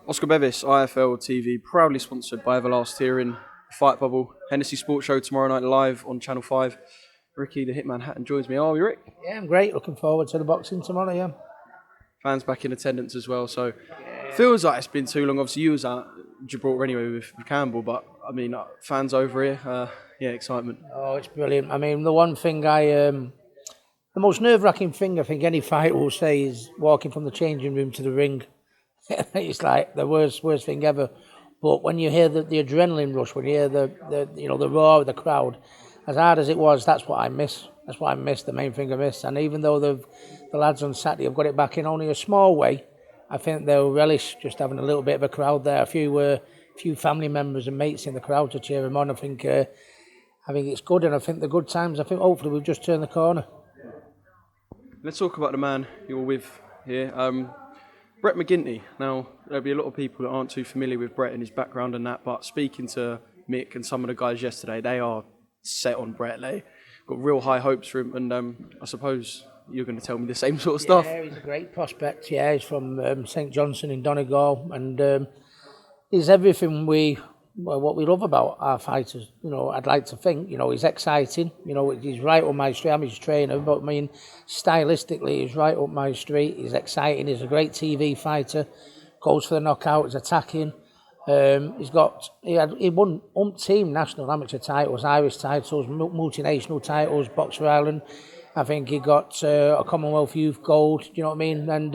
Oscar Bevis, IFL TV, proudly sponsored by Everlast here in Fight Bubble. Hennessy Sports Show tomorrow night live on Channel 5. Ricky, the Hitman Hatton, joins me. How are you, Rick? Yeah, I'm great. Looking forward to the boxing tomorrow, yeah. Fans back in attendance as well, so feels like it's been too long. Obviously, you was at Gibraltar anyway with Campbell, but I mean, fans over here, excitement. Oh, it's brilliant. I mean, the one thing the most nerve-wracking thing I think any fighter will say is walking from the changing room to the ring. It's like the worst thing ever. But when you hear the adrenaline rush, when you hear the roar of the crowd, as hard as it was, that's what I miss. That's what I miss. The main thing I miss. And even though the lads on Saturday have got it back in only a small way, I think they'll relish just having a little bit of a crowd there. A few family members and mates in the crowd to cheer them on. I think it's good, and I think the good times. I think hopefully we've just turned the corner. Let's talk about the man you're with here. Brett McGinty. Now, there'll be a lot of people that aren't too familiar with Brett and his background and that, but speaking to Mick and some of the guys yesterday, they are set on Brett. They got real high hopes for him, and I suppose you're going to tell me the same sort of stuff. Yeah, he's a great prospect. Yeah, he's from St Johnstone in Donegal, and he's everything what we love about our fighters. You know, I'd like to think, he's exciting. He's right up my street. I'm his trainer, but I mean, stylistically, he's right up my street. He's exciting. He's a great TV fighter. Goes for the knockout. He's attacking. He won umpteen national amateur titles, Irish titles, multinational titles, Box for Ireland. I think he got a Commonwealth Youth Gold. You know what I mean? And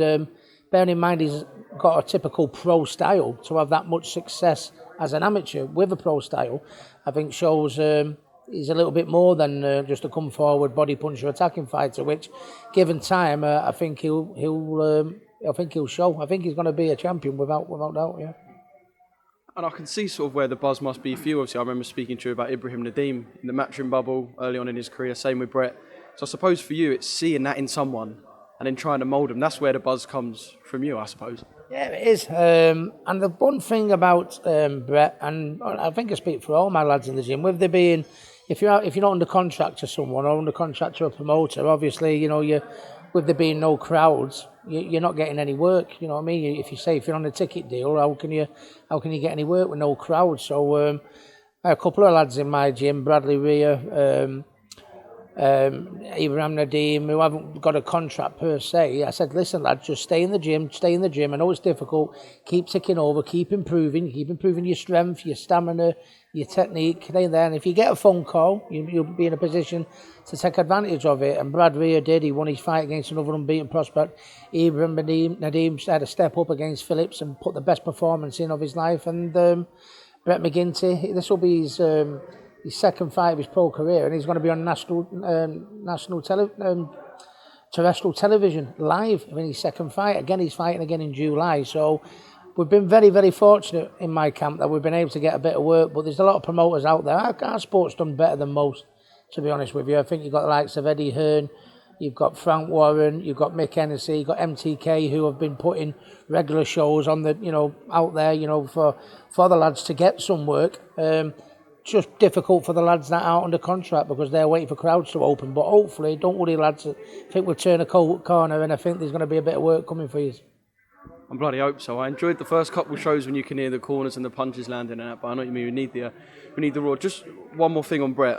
bearing in mind he's got a typical pro style, to have that much success as an amateur with a pro style, I think shows he's a little bit more than just a come forward body puncher attacking fighter. Which, given time, I think he'll show. I think he's going to be a champion without doubt. Yeah. And I can see sort of where the buzz must be for you. Obviously, I remember speaking to you about Ibrahim Nadeem in the matchroom bubble early on in his career. Same with Brett. So I suppose for you, it's seeing that in someone and then trying to mould them. That's where the buzz comes from you, I suppose. Yeah, it is. And the one thing about Brett, and I think I speak for all my lads in the gym, with there being, if you're not under contract to someone or under contract to a promoter, obviously, with there being no crowds, you're not getting any work. You know what I mean? If you're on a ticket deal, how can you get any work with no crowd? So a couple of lads in my gym, Bradley Rhea, Ibrahim Nadeem, who haven't got a contract per se, I said, listen, lad, just stay in the gym. I know it's difficult. Keep ticking over, keep improving your strength, your stamina, your technique. Stay there. And if you get a phone call, you'll be in a position to take advantage of it. And Brad Rhea did. He won his fight against another unbeaten prospect. Ibrahim Nadeem had to step up against Phillips and put the best performance in of his life. And Brett McGinty, this will be his second fight of his pro career, and he's going to be on terrestrial television live in his second fight. Again, he's fighting again in July. So we've been very, very fortunate in my camp that we've been able to get a bit of work, but there's a lot of promoters out there. Our sport's done better than most, to be honest with you. I think you've got the likes of Eddie Hearn, you've got Frank Warren, you've got Mick Hennessy, you've got MTK, who have been putting regular shows on the, out there, for the lads to get some work. Just difficult for the lads that aren't under contract because they're waiting for crowds to open. But hopefully, don't worry, lads. I think we'll turn a corner, and I think there's going to be a bit of work coming for you. I bloody hope so. I enjoyed the first couple of shows when you can hear the corners and the punches landing and that. But I know what you mean. We need the raw. Just one more thing on Brett.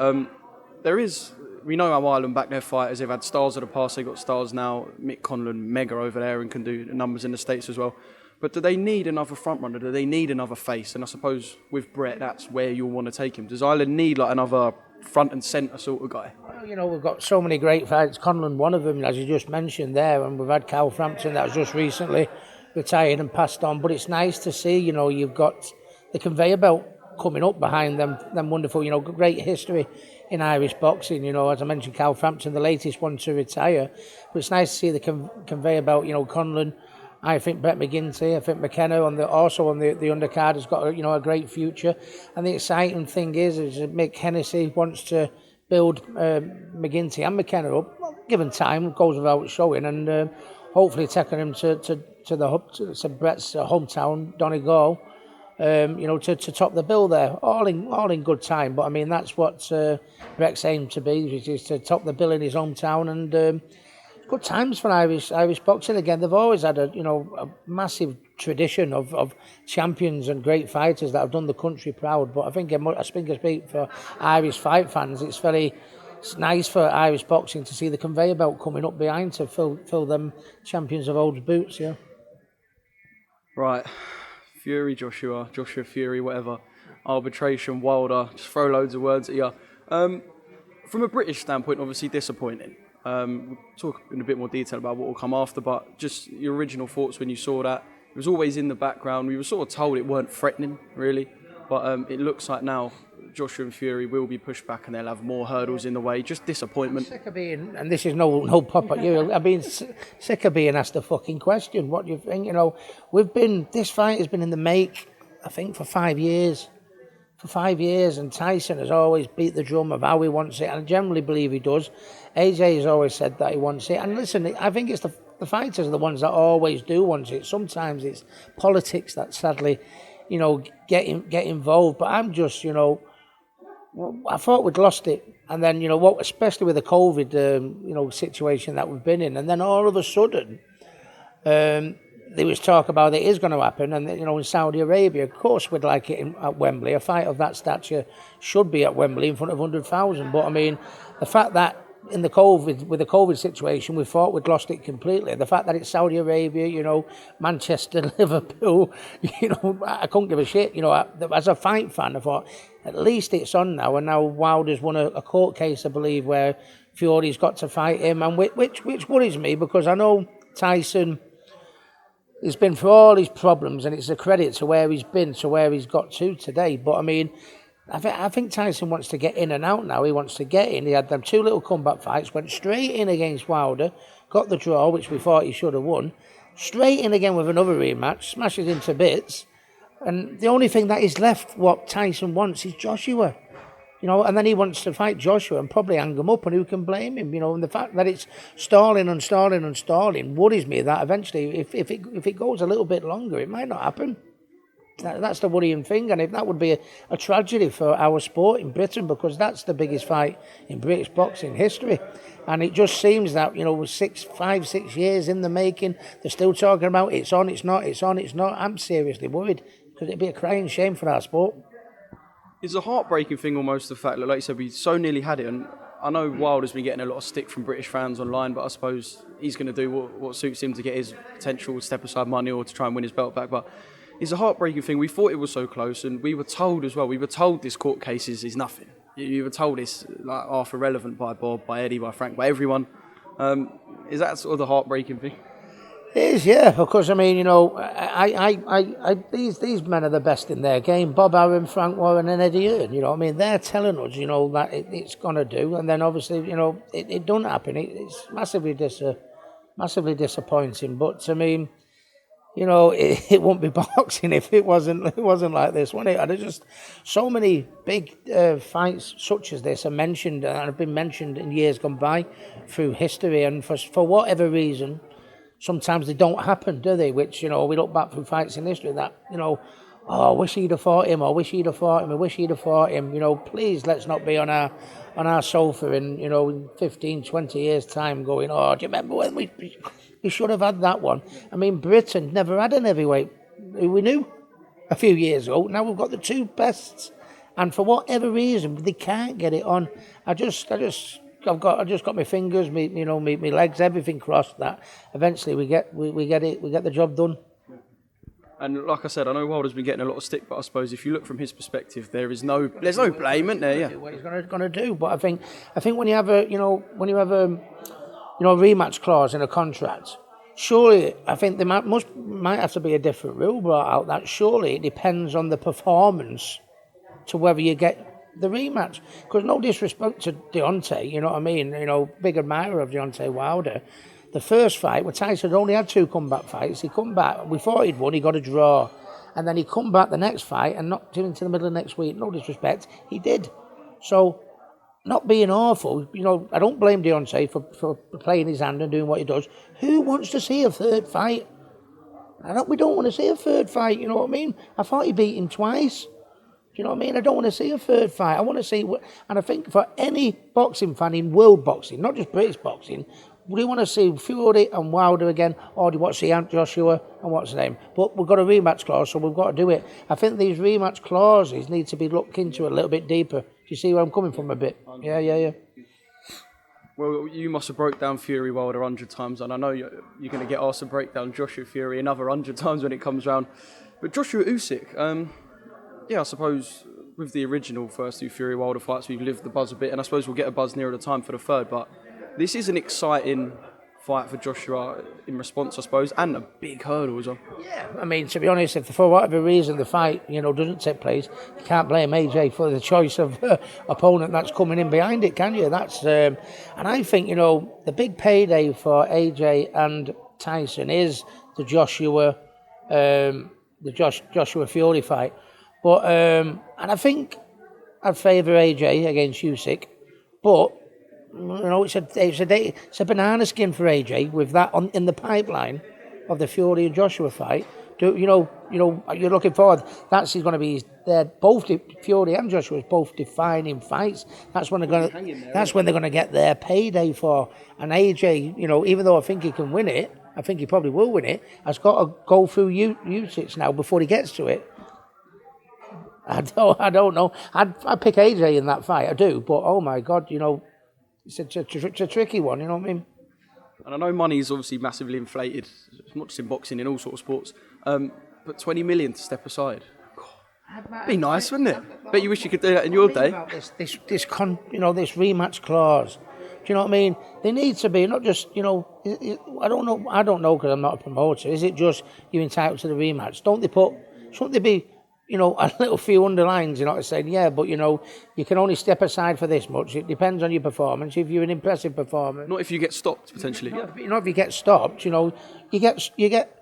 We know how Ireland back their fighters. They've had stars of the past. They've got stars now. Mick Conlon, mega over there, and can do the numbers in the States as well. But do they need another front runner? Do they need another face? And I suppose with Brett, that's where you'll want to take him. Does Ireland need like another front and centre sort of guy? Well, we've got so many great fights. Conlon, one of them, as you just mentioned there, and we've had Cal Frampton that was just recently retired and passed on. But it's nice to see, you've got the conveyor belt coming up behind them wonderful, great history in Irish boxing. As I mentioned, Cal Frampton, the latest one to retire. But it's nice to see the conveyor belt, Conlon. I think Brett McGinty, I think McKenna on the undercard has got a great future. And the exciting thing is Mick Hennessy wants to build McGinty and McKenna up. Well, given time, goes without showing, and hopefully taking him to Brett's hometown, Donegal, to top the bill there. All in good time. But I mean, that's what Brett's aim to be, which is to top the bill in his hometown. And good times for Irish boxing again. They've always had a massive tradition of champions and great fighters that have done the country proud. But I think I speak for Irish fight fans. It's nice for Irish boxing to see the conveyor belt coming up behind to fill them champions of old's boots. Yeah. Right, Fury, Joshua Fury, whatever. Arbitration, Wilder. Just throw loads of words at you. From a British standpoint, obviously disappointing. We'll talk in a bit more detail about what will come after, but just your original thoughts when you saw that. It was always in the background. We were sort of told it weren't threatening, really, but it looks like now Joshua and Fury will be pushed back and they'll have more hurdles in the way. Just disappointment. I'm sick of being, and this is no pop at you, I've been sick of being asked a fucking question. What do you think? You know, this fight has been in the make, I think, for 5 years. For 5 years, and Tyson has always beat the drum of how he wants it, and I generally believe he does. AJ has always said that he wants it, and listen, I think it's the fighters are the ones that always do want it. Sometimes it's politics that sadly, you know, get involved, but I'm just, you know, I thought we'd lost it, and then, you know, especially with the COVID, situation that we've been in, and then all of a sudden, there was talk about it is going to happen, and you know, in Saudi Arabia, of course, we'd like it at Wembley. A fight of that stature should be at Wembley in front of 100,000. But I mean, the fact that with the COVID situation, we thought we'd lost it completely. The fact that it's Saudi Arabia, you know, Manchester, Liverpool, you know, I couldn't give a shit. You know, as a fight fan, I thought at least it's on now, and now Wilder's won a court case, I believe, where Fury's got to fight him, and which worries me because I know Tyson. He's been through all his problems, and it's a credit to where he's been, to where he's got to today. But I mean, I think Tyson wants to get in and out now. He wants to get in. He had them 2 little comeback fights, went straight in against Wilder, got the draw, which we thought he should have won. Straight in again with another rematch, smashes into bits. And the only thing that is left, what Tyson wants, is Joshua. You know, and then he wants to fight Joshua and probably hang him up, and who can blame him? You know, and the fact that it's stalling worries me that eventually, if it goes a little bit longer, it might not happen. That's the worrying thing, and if that would be a tragedy for our sport in Britain, because that's the biggest fight in British boxing history. And it just seems that, you know, with 5, 6 years in the making, they're still talking about it's on, it's not, it's on, it's not. I'm seriously worried, because it'd be a crying shame for our sport. It's a heartbreaking thing almost, the fact that, like you said, we so nearly had it. And I know Wilder's been getting a lot of stick from British fans online, but I suppose he's going to do what suits him to get his potential step-aside money or to try and win his belt back. But it's a heartbreaking thing. We thought it was so close, and we were told as well, this court case is nothing. You were told it's like half irrelevant by Bob, by Eddie, by Frank, by everyone. Is that sort of the heartbreaking thing? It is, yeah, because I mean, you know, these men are the best in their game. Bob Arum, Frank Warren, and Eddie Hearn. You know, I mean, they're telling us, you know, that it's gonna do, and then obviously, you know, it don't happen. It's massively disappointing. But I mean, you know, it wouldn't be boxing if it wasn't like this, wouldn't it? And there's just so many big fights such as this are mentioned and have been mentioned in years gone by through history, and for whatever reason. Sometimes they don't happen, do they? Which, you know, we look back through fights in history that, you know, I wish he'd have fought him, I wish he'd have fought him. You know, please, let's not be on our sofa in, you know, in 15, 20 years' time going, do you remember when we should have had that one? I mean, Britain never had an heavyweight who we knew a few years ago. Now we've got the 2 bests. And for whatever reason, they can't get it on. I've just got my fingers, my legs, everything crossed that eventually we get the job done. And like I said, I know Wilder's been getting a lot of stick, but I suppose if you look from his perspective, there's no blame, isn't there? Yeah. What he's going to do, but I think when you have a rematch clause in a contract, surely I think there might have to be a different rule brought out that surely it depends on the performance to whether you get the rematch. Because no disrespect to Deontay, you know what I mean? You know, big admirer of Deontay Wilder. The first fight, where Tyson only had 2 comeback fights, he come back, we thought he'd won, he got a draw. And then he come back the next fight and knocked him into the middle of next week. No disrespect, he did. So, not being awful, you know, I don't blame Deontay for playing his hand and doing what he does. Who wants to see a 3rd fight? We don't want to see a 3rd fight, you know what I mean? I thought he beat him twice. Do you know what I mean? I don't want to see a 3rd fight. I want to see, and I think for any boxing fan in world boxing, not just British boxing, do you want to see Fury and Wilder again, or do you want to see Ant Joshua and what's the name? But we've got a rematch clause, so we've got to do it. I think these rematch clauses need to be looked into a little bit deeper. Do you see where I'm coming from a bit? Yeah. Well, you must have broke down Fury Wilder 100 times, and I know you're going to get asked to break down Joshua Fury another 100 times when it comes round. But Joshua Usyk, I suppose with the original first two Fury Wilder fights, we've lived the buzz a bit, and I suppose we'll get a buzz nearer the time for the third. But this is an exciting fight for Joshua in response, I suppose, and a big hurdle as well. Yeah, I mean, to be honest, if for whatever reason the fight, doesn't take place, you can't blame AJ for the choice of opponent that's coming in behind it, can you? That's and I think, the big payday for AJ and Tyson is the Joshua Fury fight. But and I think I'd favour AJ against Usyk, but it's a banana skin for AJ with that in the pipeline of the Fury and Joshua fight. You're looking forward. That's going to be both Fury and Joshua is both defining fights. That's when they're going to get their payday for. And AJ, even though I think he can win it, I think he probably will win it. Has got to go through Usyk now before he gets to it. I don't know. I'd pick AJ in that fight. I do, but oh my God, it's a tricky one. You know what I mean? And I know money is obviously massively inflated, not just in boxing, in all sorts of sports. But 20 million to step aside. God, be nice, wouldn't it? Bet you wish you could do that in your day. About this rematch clause. Do you know what I mean? They need to be not just, I don't know because I'm not a promoter. Is it just you're entitled to the rematch? Shouldn't they be, a little few underlines, to say, yeah, but, you can only step aside for this much. It depends on your performance. If you're an impressive performer. Not if you get stopped, potentially. If you get stopped, you get.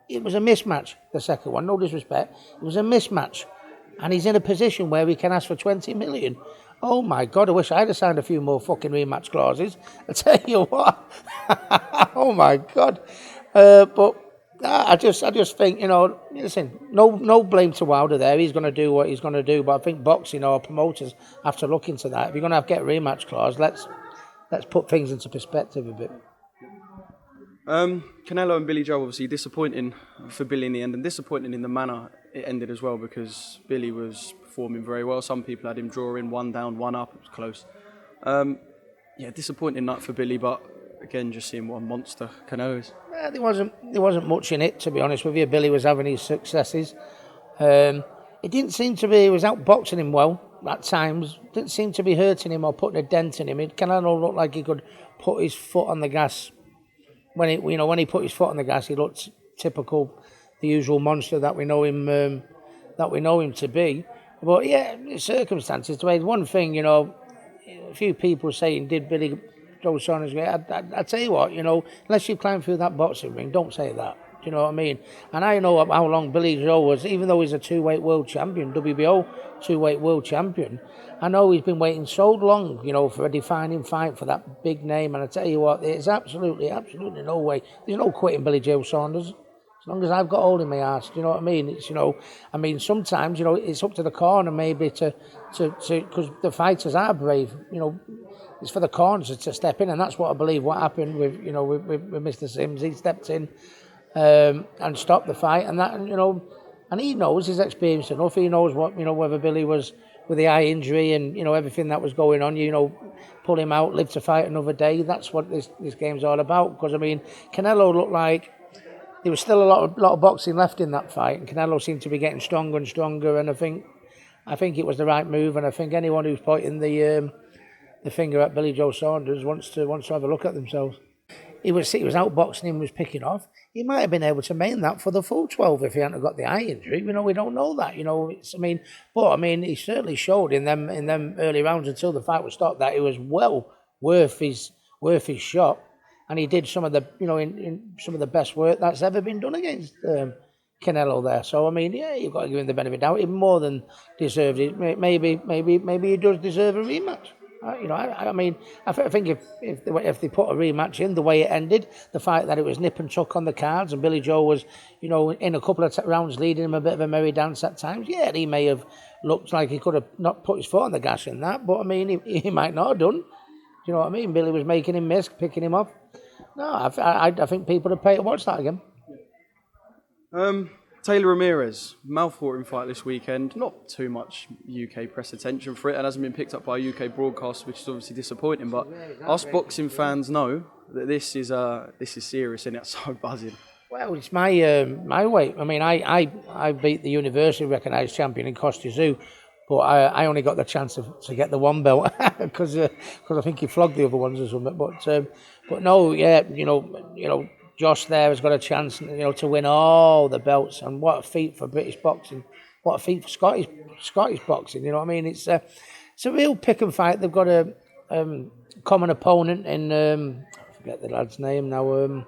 It was a mismatch, the second one, no disrespect. It was a mismatch. And he's in a position where he can ask for 20 million. Oh my God, I wish I'd have signed a few more fucking rematch clauses. I tell you what. Oh my God. But I just think, listen, no blame to Wilder there. He's going to do what he's going to do. But I think boxing or promoters have to look into that. If you're going to get a rematch clause, let's put things into perspective a bit. Canelo and Billy Joe, obviously disappointing for Billy in the end, and disappointing in the manner it ended as well, because Billy was performing very well. Some people had him drawing 1 down, 1 up. It was close. Disappointing night for Billy, but again, just seeing what a monster Canelo is. Yeah, there wasn't much in it, to be honest with you. Billy was having his successes. It didn't seem to be. He was outboxing him well at times. Didn't seem to be hurting him or putting a dent in him. Canelo looked like he could put his foot on the gas. When he put his foot on the gas, he looked typical, the usual monster that we know him to be. But yeah, circumstances. To aid one thing, a few people saying, "Did Billy Joe Saunders?" I tell you what, unless you climb through that boxing ring, don't say that. Do you know what I mean? And I know how long Billy Joe was, even though he's a 2-weight world champion, WBO 2-weight world champion. I know he's been waiting so long, for a defining fight for that big name. And I tell you what, there's absolutely no way. There's no quitting Billy Joe Saunders. As long as I've got hold in my arse, do you know what I mean? It's, sometimes, it's up to the corner maybe to because the fighters are brave, it's for the corners to step in. And that's what I believe what happened with Mr. Sims. He stepped in and stopped the fight. And that, and he knows, he's experienced enough. He knows what, whether Billy was with the eye injury and, everything that was going on, pull him out, live to fight another day. That's what this game's all about. Because, Canelo looked like there was still a lot of boxing left in that fight. And Canelo seemed to be getting stronger and stronger. And I think it was the right move. And I think anyone who's pointing the finger at Billy Joe Saunders wants to have a look at themselves. He was outboxing him, was picking off. He might have been able to maintain that for the full 12 if he hadn't got the eye injury. We don't know that. He certainly showed in them early rounds until the fight was stopped that it was well worth his shot, and he did some of the in some of the best work that's ever been done against Canelo there. So you've got to give him the benefit of the doubt. He more than deserved it. Maybe he does deserve a rematch. I think if they put a rematch in the way it ended, the fact that it was nip and tuck on the cards and Billy Joe was, in a couple of rounds leading him a bit of a merry dance at times, yeah, he may have looked like he could have not put his foot on the gas in that, but he might not have done. you know what I mean? Billy was making him miss, picking him off. No, I think people would pay to watch that again. Taylor-Ramirez, mouth-watering fight this weekend. Not too much UK press attention for it, and hasn't been picked up by a UK broadcast, which is obviously disappointing. But us boxing fans know that this is serious, and it's so buzzing. Well, it's my weight. I mean, I beat the universally recognised champion in Costa Zoo, but I only got the chance to get the one belt because I think he flogged the other ones or something. But no, yeah, you know, Josh there has got a chance, you know, to win all the belts, and what a feat for British boxing, what a feat for Scottish boxing. You know what I mean? It's a real pick and fight. They've got a common opponent in I forget the lad's name now.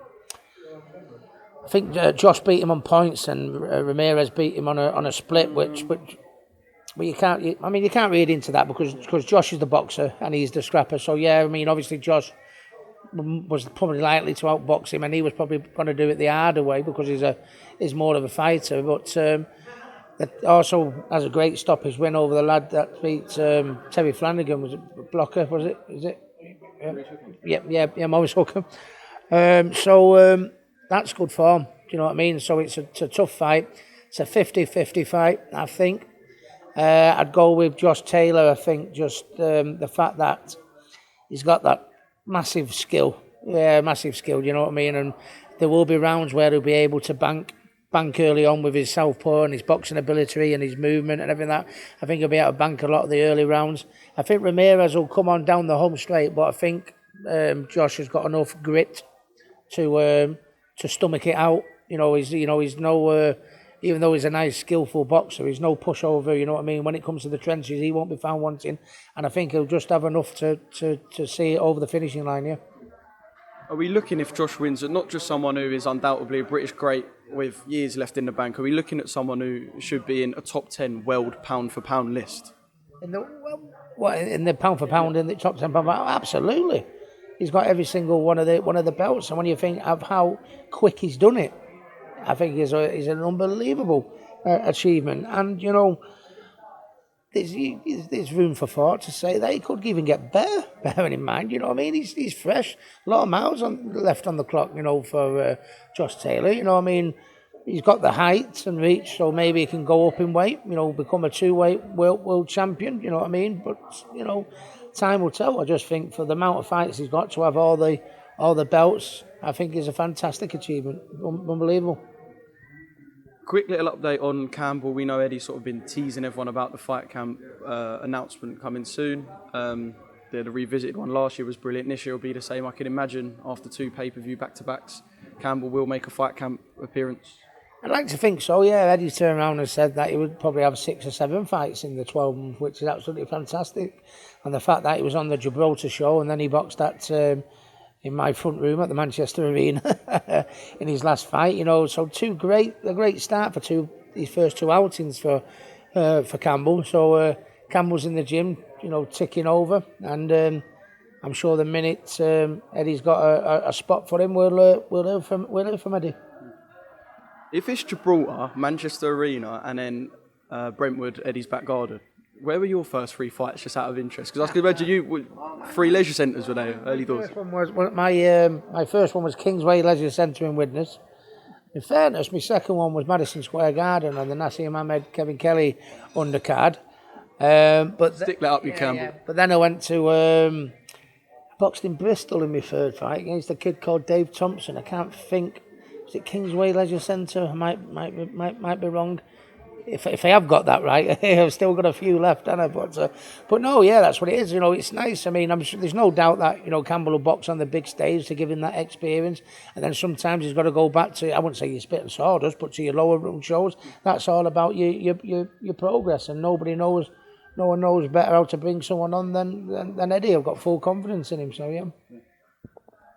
I think Josh beat him on points, and Ramirez beat him on a split, which you can't read into that because Josh is the boxer and he's the scrapper. So yeah, I mean, obviously Josh was probably likely to outbox him, and he was probably going to do it the harder way because he's more of a fighter. But that also has a great stoppage win over the lad that beat Terry Flanagan. Was it Blocker? Was it? Is it? Yeah, Maurice Hooker. That's good form. Do you know what I mean? So it's a tough fight. It's a 50-50 fight, I think. I'd go with Josh Taylor. I think just the fact that he's got that massive skill. Yeah, massive skill, you know what I mean? And there will be rounds where he'll be able to bank early on with his southpaw and his boxing ability and his movement and everything that. I think he'll be able to bank a lot of the early rounds. I think Ramirez will come on down the home straight, but I think Josh has got enough grit to stomach it out. He's no... even though he's a nice, skillful boxer, he's no pushover, you know what I mean? When it comes to the trenches, he won't be found wanting. And I think he'll just have enough to see it over the finishing line, yeah. Are we looking, if Josh wins, at not just someone who is undoubtedly a British great with years left in the bank, are we looking at someone who should be in a top 10 world pound-for-pound list? In the pound-for-pound, in the top 10 pound-for-pound? Absolutely. He's got every single one of the belts. And when you think of how quick he's done it, I think he's an unbelievable achievement. And, you know, there's room for thought to say that he could even get better, bearing in mind, you know what I mean? He's fresh. A lot of miles left on the clock, you know, for Josh Taylor. You know what I mean? He's got the height and reach, so maybe he can go up in weight, you know, become a two-weight world champion, you know what I mean? But, you know, time will tell. I just think for the amount of fights he's got to have all the belts, I think is a fantastic achievement. Unbelievable. Quick little update on Campbell. We know Eddie's sort of been teasing everyone about the fight camp announcement coming soon. They had a revisited one last year, was brilliant. This year will be the same. I can imagine after 2 pay-per-view back-to-backs, Campbell will make a fight camp appearance. I'd like to think so, yeah. Eddie turned around and said that he would probably have 6 or 7 fights in the 12 months, which is absolutely fantastic. And the fact that he was on the Gibraltar show and then he boxed at... in my front room at the Manchester Arena in his last fight, you know. So a great start for his first 2 outings for Campbell. So Campbell's in the gym, you know, ticking over, and I'm sure the minute Eddie's got a spot for him, we'll hear from Eddie. If it's Gibraltar, Manchester Arena, and then Brentwood, Eddie's back garden, where were your first 3 fights, just out of interest? Because I could imagine you 3 leisure centres were there, early doors. My first one was Kingsway Leisure Centre in Widnes. In fairness, my second one was Madison Square Garden and the Nassim Ahmed Kevin Kelly undercard. Stick that up, you Campbell. Yeah. But then I went to boxed in Bristol in my third fight against a kid called Dave Thompson. I can't think. Was it Kingsway Leisure Centre? I might be wrong. If I have got that right, I've still got a few left, haven't I? But no, yeah, that's what it is. You know, it's nice. I mean, I'm sure there's no doubt that, you know, Campbell will box on the big stage to give him that experience. And then sometimes he's got to go back to, I wouldn't say your spit and sawdust, but to your lower room shows. That's all about your progress. And no one knows better how to bring someone on than Eddie. I've got full confidence in him, so yeah.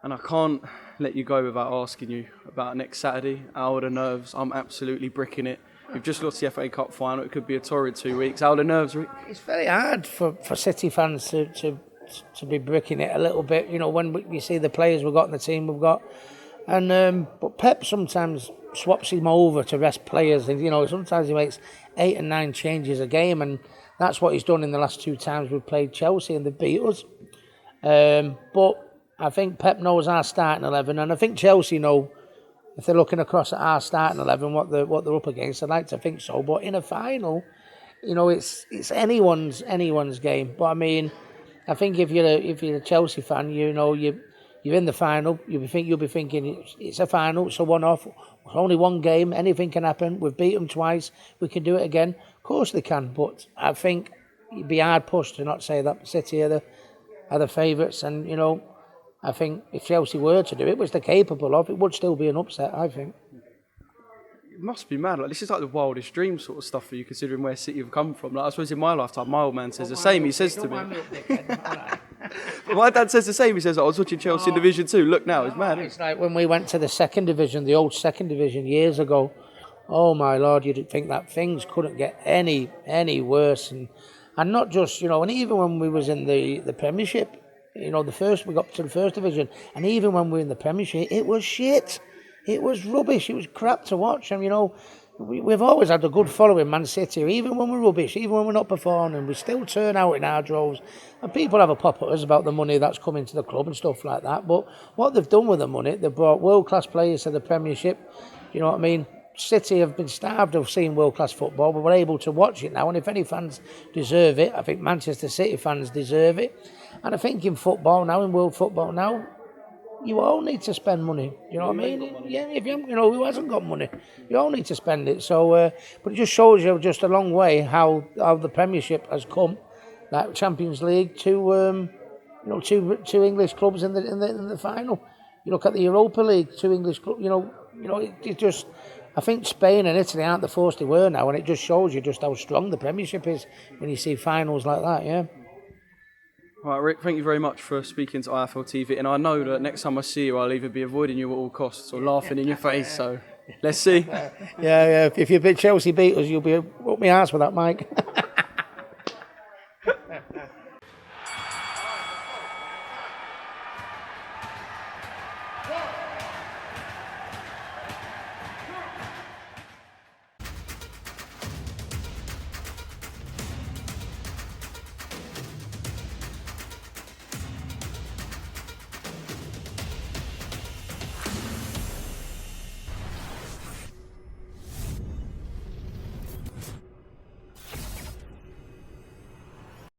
And I can't let you go without asking you about next Saturday. How are the nerves? I'm absolutely bricking it. We've just lost the FA Cup final. It could be a torrid 2 weeks. How are the nerves, Rick? It's very hard for City fans to be bricking it a little bit. You know, when we see the players we've got and the team we've got. And but Pep sometimes swaps him over to rest players. And, you know, sometimes he makes 8 and 9 changes a game. And that's what he's done in the last 2 times we've played Chelsea and they beat us. But I think Pep knows our starting 11, and I think Chelsea know, if they're looking across at our starting 11, what they're up against. I'd like to think so. But in a final, it's anyone's game. But I mean, I think if you're a Chelsea fan, you're in the final. You'll be thinking it's a final. It's a one-off. Only one game. Anything can happen. We've beat them twice. We can do it again. Of course they can. But I think you'd be hard pushed to not say that City are the favourites. And I think if Chelsea were to do it, which they're capable of, it would still be an upset, I think. It must be mad. Like, this is like the wildest dream sort of stuff for you, considering where City have come from. Like, I suppose in my lifetime, my old man says the same. He says to me. But my dad says the same. He says, I was watching Chelsea in Division 2. Look now, it's mad. It's like when we went to the second division, the old second division years ago. Oh my Lord, you'd think that things couldn't get any worse. And not just, and even when we was in the Premiership, we got to the first division, and even when we were in the Premiership, it was shit. It was rubbish. It was crap to watch. And we've always had a good following, Man City. Even when we're rubbish, even when we're not performing, we still turn out in our droves. And people have a pop at us about the money that's coming to the club and stuff like that. But what they've done with the money, they've brought world-class players to the Premiership. You know what I mean? City have been starved of seeing world-class football, but we're able to watch it now. And if any fans deserve it, I think Manchester City fans deserve it. And I think in football now, in world football now, you all need to spend money. You know what I mean? Yeah, if you who hasn't got money, you all need to spend it. So, but it just shows you just a long way how the Premiership has come, that Champions League to two English clubs in the final. You look at the Europa League, two English clubs. It just. I think Spain and Italy aren't the force they were now, and it just shows you just how strong the Premiership is when you see finals like that. Yeah. All right, Rick, thank you very much for speaking to IFL TV. And I know that next time I see you, I'll either be avoiding you at all costs or laughing in your face. So let's see. Yeah. If you're a bit Chelsea beaters, you'll be up my arse with that, Mike.